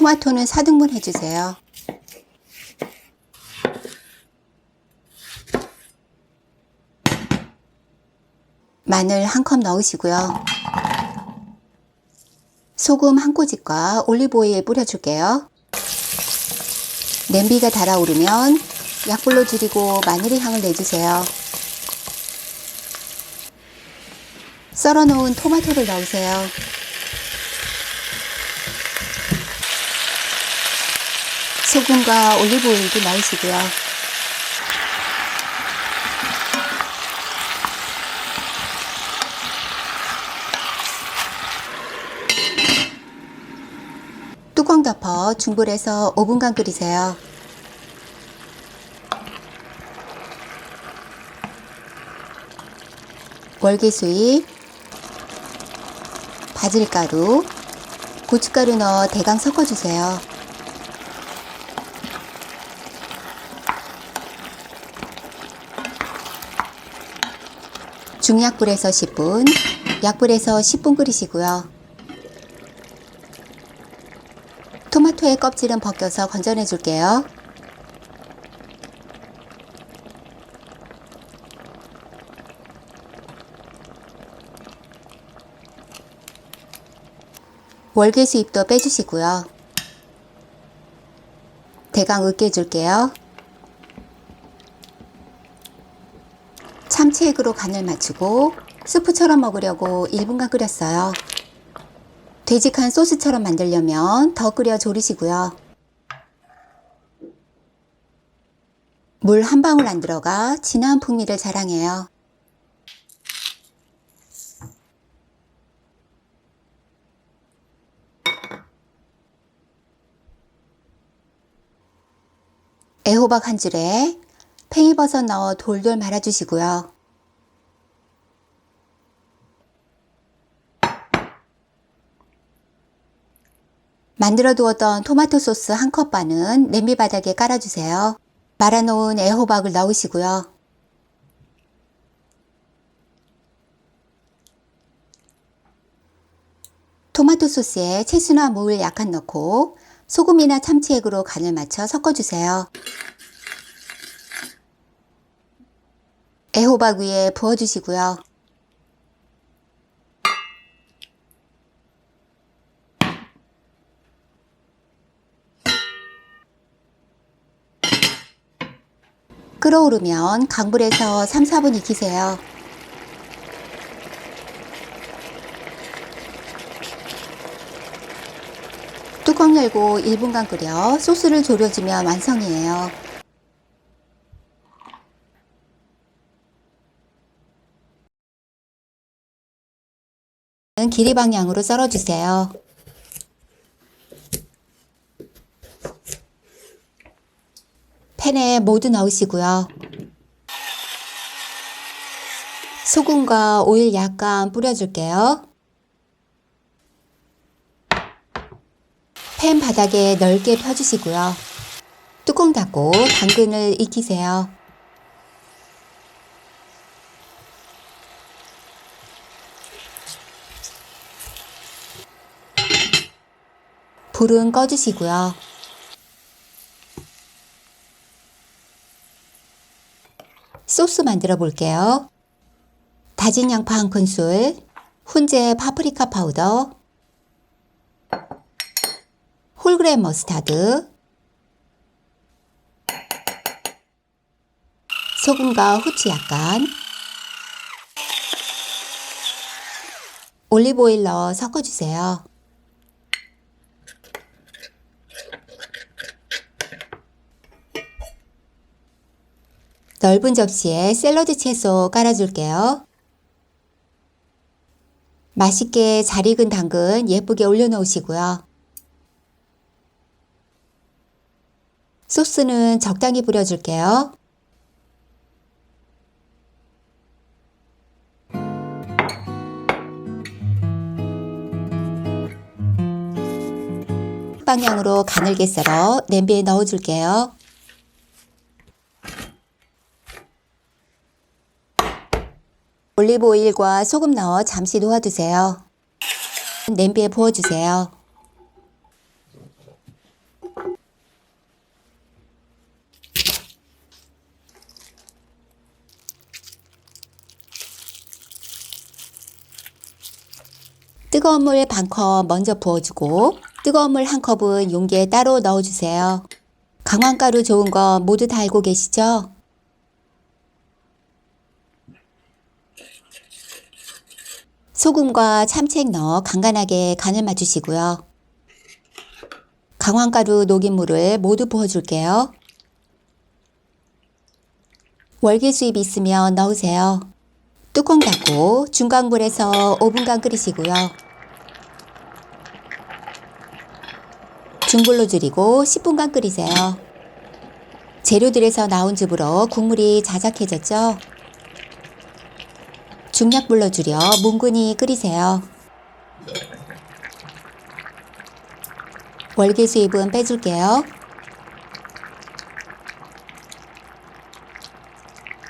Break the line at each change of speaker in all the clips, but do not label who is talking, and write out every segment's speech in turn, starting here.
토마토는 4등분 해주세요. 마늘 1컵 넣으시고요. 소금 1꼬집과 올리브오일 뿌려줄게요. 냄비가 달아오르면 약불로 줄이고 마늘의 향을 내주세요. 썰어 놓은 토마토를 넣으세요. 소금과 올리브오일도 넣으시고요. 뚜껑 덮어 중불에서 5분간 끓이세요. 월계수잎, 바질가루, 고춧가루 넣어 대강 섞어주세요. 중약불에서 10분, 약불에서 10분 끓이시고요. 토마토의 껍질은 벗겨서 건져내 줄게요. 월계수 잎도 빼주시고요. 대강 으깨줄게요. 참치액으로 간을 맞추고 스프처럼 먹으려고 1분간 끓였어요. 되직한 소스처럼 만들려면 더 끓여 졸이시고요. 물 한 방울 안 들어가 진한 풍미를 자랑해요. 애호박 한 줄에 팽이버섯 넣어 돌돌 말아주시고요. 만들어 두었던 토마토 소스 1컵 반은 냄비 바닥에 깔아주세요. 말아놓은 애호박을 넣으시고요. 토마토 소스에 채소나 물 약간 넣고 소금이나 참치액으로 간을 맞춰 섞어주세요. 애호박 위에 부어주시고요. 끓어오르면 강불에서 3-4분 익히세요. 뚜껑 열고 1분간 끓여 소스를 졸여주면 완성이에요. 길이 방향으로 썰어주세요. 팬에 모두 넣으시고요. 소금과 오일 약간 뿌려줄게요. 팬 바닥에 넓게 펴주시고요. 뚜껑 닫고 당근을 익히세요. 불은 꺼주시고요. 소스 만들어 볼게요. 다진 양파 1큰술, 훈제 파프리카 파우더, 홀그램 머스타드, 소금과 후추 약간, 올리브오일 넣어 섞어주세요. 넓은 접시에 샐러드 채소 깔아줄게요. 맛있게 잘 익은 당근 예쁘게 올려놓으시고요. 소스는 적당히 뿌려줄게요. 방향으로 가늘게 썰어 냄비에 넣어줄게요. 올리브오일과 소금 넣어 잠시 놓아두세요. 냄비에 부어주세요. 뜨거운 물 반 컵 먼저 부어주고 뜨거운 물 한 컵은 용기에 따로 넣어주세요. 강황가루 좋은 거 모두 다 알고 계시죠? 소금과 참치액 넣어 간간하게 간을 맞추시고요. 강황가루 녹인 물을 모두 부어줄게요. 월계수잎 있으면 넣으세요. 뚜껑 닫고 중강불에서 5분간 끓이시고요. 중불로 줄이고 10분간 끓이세요. 재료들에서 나온 즙으로 국물이 자작해졌죠? 중약불로 줄여 뭉근히 끓이세요. 월계수잎은 빼줄게요.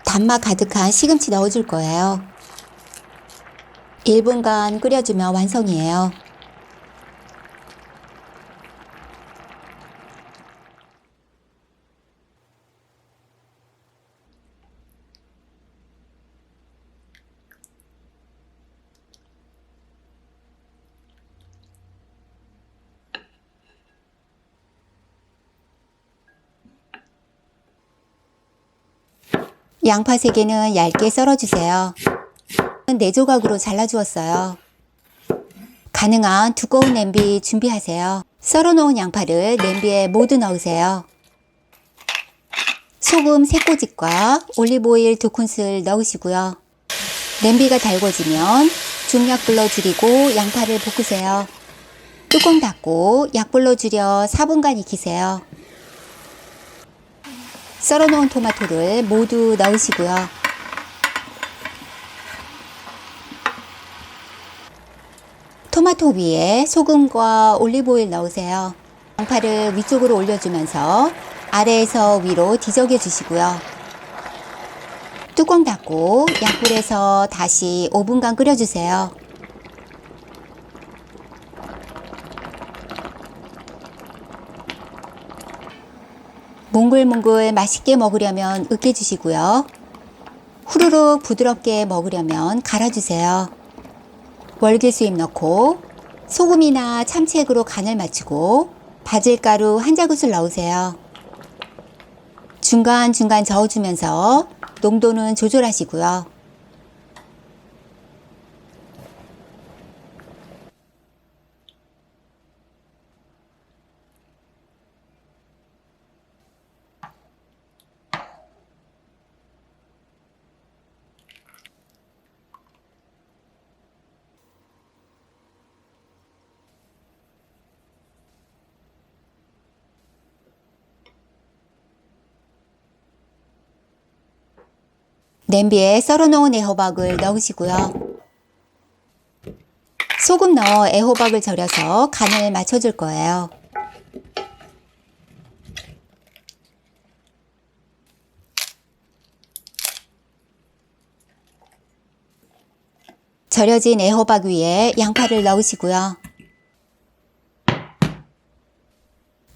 단맛 가득한 시금치 넣어줄 거예요. 1분간 끓여주면 완성이에요. 양파 3개는 얇게 썰어주세요. 4조각으로 잘라주었어요. 가능한 두꺼운 냄비 준비하세요. 썰어놓은 양파를 냄비에 모두 넣으세요. 소금 3꼬집과 올리브오일 2큰술 넣으시고요. 냄비가 달궈지면 중약불로 줄이고 양파를 볶으세요. 뚜껑 닫고 약불로 줄여 4분간 익히세요. 썰어놓은 토마토를 모두 넣으시고요. 토마토 위에 소금과 올리브오일 넣으세요. 양파를 위쪽으로 올려주면서 아래에서 위로 뒤적여 주시고요. 뚜껑 닫고 약불에서 다시 5분간 끓여주세요. 몽글몽글 맛있게 먹으려면 으깨주시고요. 후루룩 부드럽게 먹으려면 갈아주세요. 월계수잎 넣고 소금이나 참치액으로 간을 맞추고 바질가루 한 자굿을 넣으세요. 중간중간 저어주면서 농도는 조절하시고요. 냄비에 썰어놓은 애호박을 넣으시고요. 소금 넣어 애호박을 절여서 간을 맞춰줄 거예요. 절여진 애호박 위에 양파를 넣으시고요.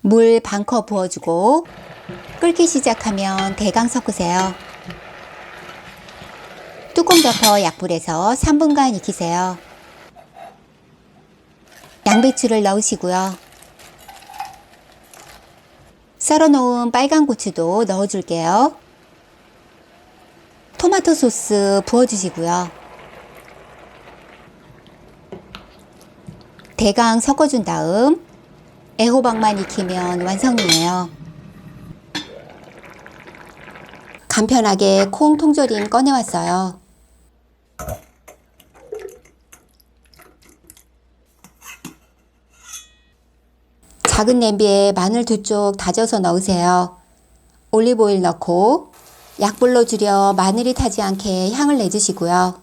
물 반 컵 부어주고 끓기 시작하면 대강 섞으세요. 뚜껑 덮어 약불에서 3분간 익히세요. 양배추를 넣으시고요. 썰어놓은 빨간 고추도 넣어줄게요. 토마토 소스 부어주시고요. 대강 섞어준 다음 애호박만 익히면 완성이에요. 간편하게 콩 통조림 꺼내왔어요. 작은 냄비에 마늘 2쪽 다져서 넣으세요. 올리브오일 넣고 약불로 줄여 마늘이 타지 않게 향을 내주시고요.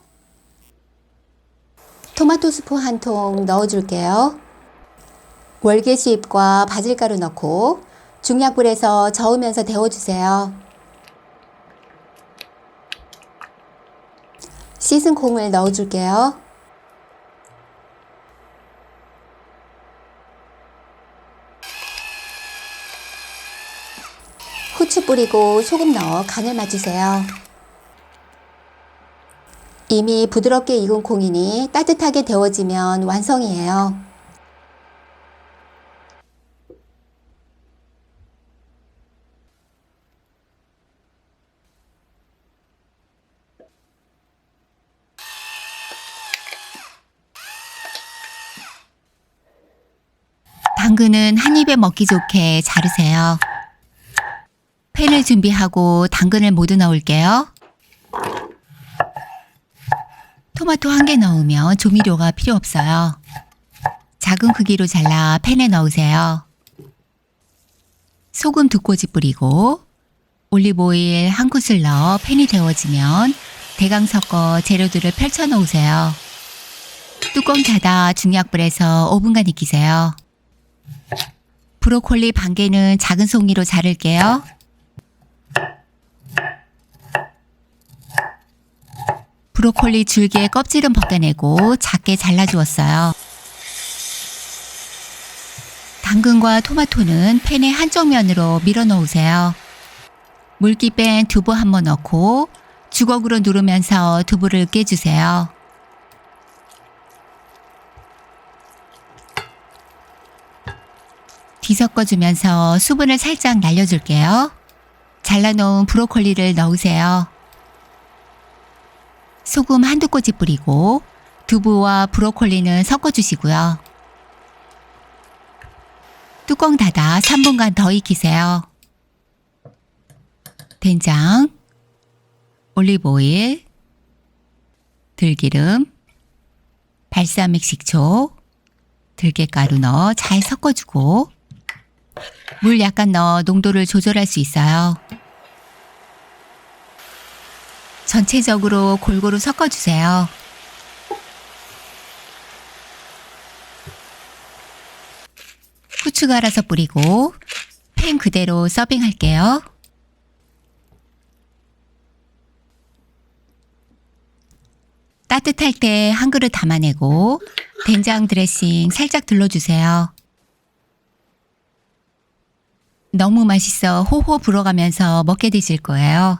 토마토 수프 한 통 넣어줄게요. 월계수잎과 바질가루 넣고 중약불에서 저으면서 데워주세요. 씻은 콩을 넣어줄게요. 후추 뿌리고 소금 넣어 간을 맞추세요. 이미 부드럽게 익은 콩이니 따뜻하게 데워지면 완성이에요.
당근은 한 입에 먹기 좋게 자르세요. 팬을 준비하고 당근을 모두 넣을게요. 토마토 1개 넣으면 조미료가 필요 없어요. 작은 크기로 잘라 팬에 넣으세요. 소금 2꼬집 뿌리고 올리브오일 1큰술 넣어 팬이 데워지면 대강 섞어 재료들을 펼쳐 놓으세요. 뚜껑 닫아 중약불에서 5분간 익히세요. 브로콜리 반 개는 작은 송이로 자를게요. 브로콜리 줄기의 껍질은 벗겨내고 작게 잘라주었어요. 당근과 토마토는 팬의 한쪽 면으로 밀어 놓으세요. 물기 뺀 두부 한번 넣고 주걱으로 누르면서 두부를 깨주세요. 뒤섞어주면서 수분을 살짝 날려줄게요. 잘라놓은 브로콜리를 넣으세요. 소금 1~2꼬집 뿌리고 두부와 브로콜리는 섞어주시고요. 뚜껑 닫아 3분간 더 익히세요. 된장, 올리브오일, 들기름, 발사믹 식초, 들깨가루 넣어 잘 섞어주고 물 약간 넣어 농도를 조절할 수 있어요. 전체적으로 골고루 섞어주세요. 후추 갈아서 뿌리고 팬 그대로 서빙할게요. 따뜻할 때 한 그릇 담아내고 된장 드레싱 살짝 둘러주세요. 너무 맛있어 호호 불어가면서 먹게 되실 거예요.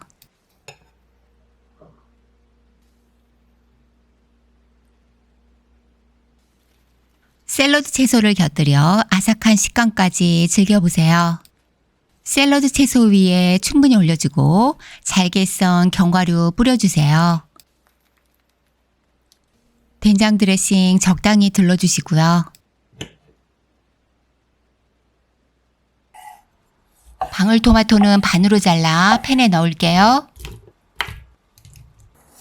샐러드 채소를 곁들여 아삭한 식감까지 즐겨보세요. 샐러드 채소 위에 충분히 올려주고 잘게 썬 견과류 뿌려주세요. 된장 드레싱 적당히 둘러주시고요. 방울토마토는 반으로 잘라 팬에 넣을게요.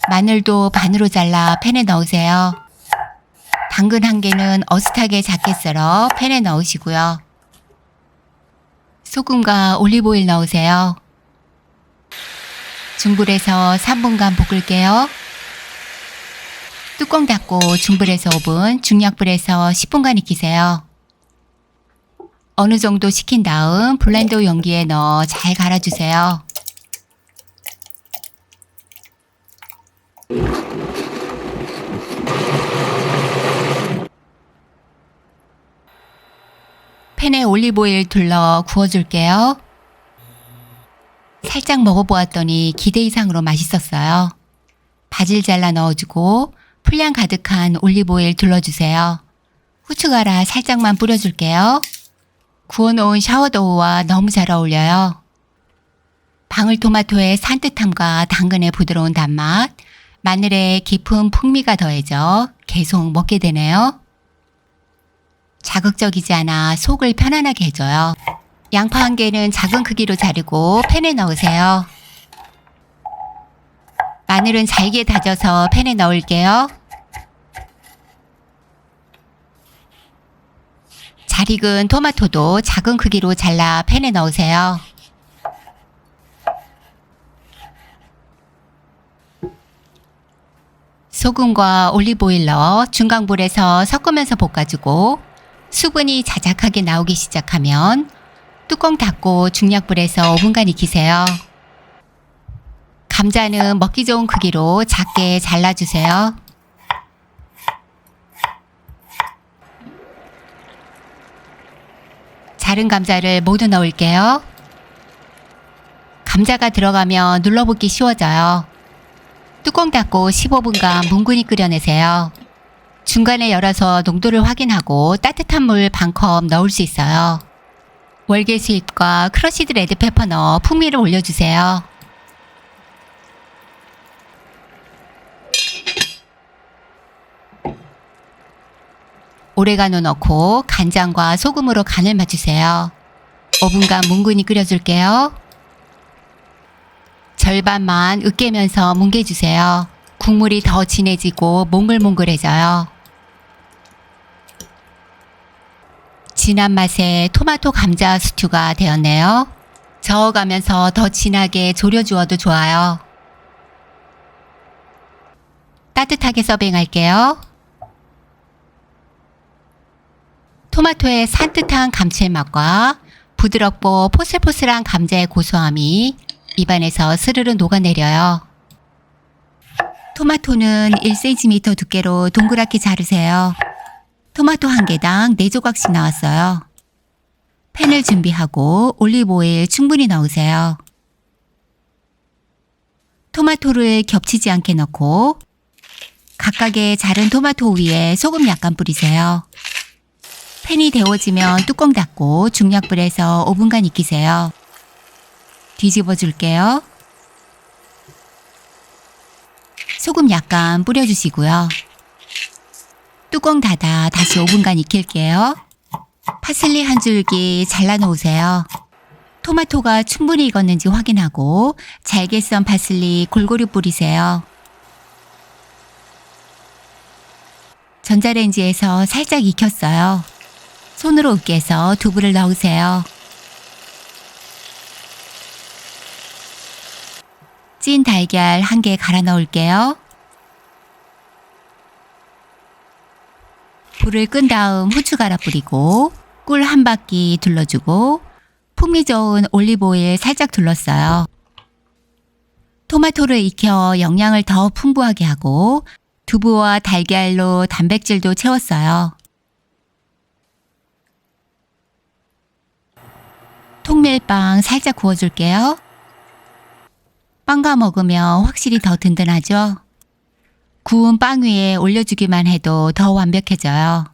마늘도 반으로 잘라 팬에 넣으세요. 당근 1개는 어슷하게 작게 썰어 팬에 넣으시고요. 소금과 올리브오일 넣으세요. 중불에서 3분간 볶을게요. 뚜껑 닫고 중불에서 5분, 중약불에서 10분간 익히세요. 어느 정도 식힌 다음 블렌더 용기에 넣어 잘 갈아주세요. 팬에 올리브오일 둘러 구워줄게요. 살짝 먹어보았더니 기대 이상으로 맛있었어요. 바질 잘라 넣어주고 풀량 가득한 올리브오일 둘러주세요. 후추 갈아 살짝만 뿌려줄게요. 구워놓은 샤워도우와 너무 잘 어울려요. 방울토마토의 산뜻함과 당근의 부드러운 단맛, 마늘의 깊은 풍미가 더해져 계속 먹게 되네요. 자극적이지 않아 속을 편안하게 해줘요. 양파 1개는 작은 크기로 자르고 팬에 넣으세요. 마늘은 잘게 다져서 팬에 넣을게요. 잘 익은 토마토도 작은 크기로 잘라 팬에 넣으세요. 소금과 올리브오일 넣어 중강불에서 섞으면서 볶아주고 수분이 자작하게 나오기 시작하면 뚜껑 닫고 중약불에서 5분간 익히세요. 감자는 먹기 좋은 크기로 작게 잘라주세요. 자른 감자를 모두 넣을게요. 감자가 들어가면 눌러붙기 쉬워져요. 뚜껑 닫고 15분간 뭉근히 끓여내세요. 중간에 열어서 농도를 확인하고 따뜻한 물 반컵 넣을 수 있어요. 월계수잎과 크러쉬드 레드페퍼 넣어 풍미를 올려주세요. 오레가노 넣고 간장과 소금으로 간을 맞추세요. 5분간 뭉근히 끓여줄게요. 절반만 으깨면서 뭉개주세요. 국물이 더 진해지고 몽글몽글해져요. 진한 맛의 토마토 감자 스튜가 되었네요. 저어가면서 더 진하게 졸여주어도 좋아요. 따뜻하게 서빙할게요. 토마토의 산뜻한 감칠맛과 부드럽고 포슬포슬한 감자의 고소함이 입안에서 스르르 녹아내려요. 토마토는 1cm 두께로 동그랗게 자르세요. 토마토 한 개당 4조각씩 나왔어요. 팬을 준비하고 올리브 오일 충분히 넣으세요. 토마토를 겹치지 않게 넣고 각각의 자른 토마토 위에 소금 약간 뿌리세요. 팬이 데워지면 뚜껑 닫고 중약불에서 5분간 익히세요. 뒤집어 줄게요. 소금 약간 뿌려주시고요. 뚜껑 닫아 다시 5분간 익힐게요. 파슬리 한 줄기 잘라 놓으세요. 토마토가 충분히 익었는지 확인하고 잘게 썬 파슬리 골고루 뿌리세요. 전자레인지에서 살짝 익혔어요. 손으로 으깨서 두부를 넣으세요. 찐 달걀 1개 갈아 넣을게요. 불을 끈 다음 후추 갈아 뿌리고 꿀 한 바퀴 둘러주고 풍미 좋은 올리브 오일 살짝 둘렀어요. 토마토를 익혀 영양을 더 풍부하게 하고 두부와 달걀로 단백질도 채웠어요. 통밀빵 살짝 구워줄게요. 빵과 먹으면 확실히 더 든든하죠? 구운 빵 위에 올려주기만 해도 더 완벽해져요.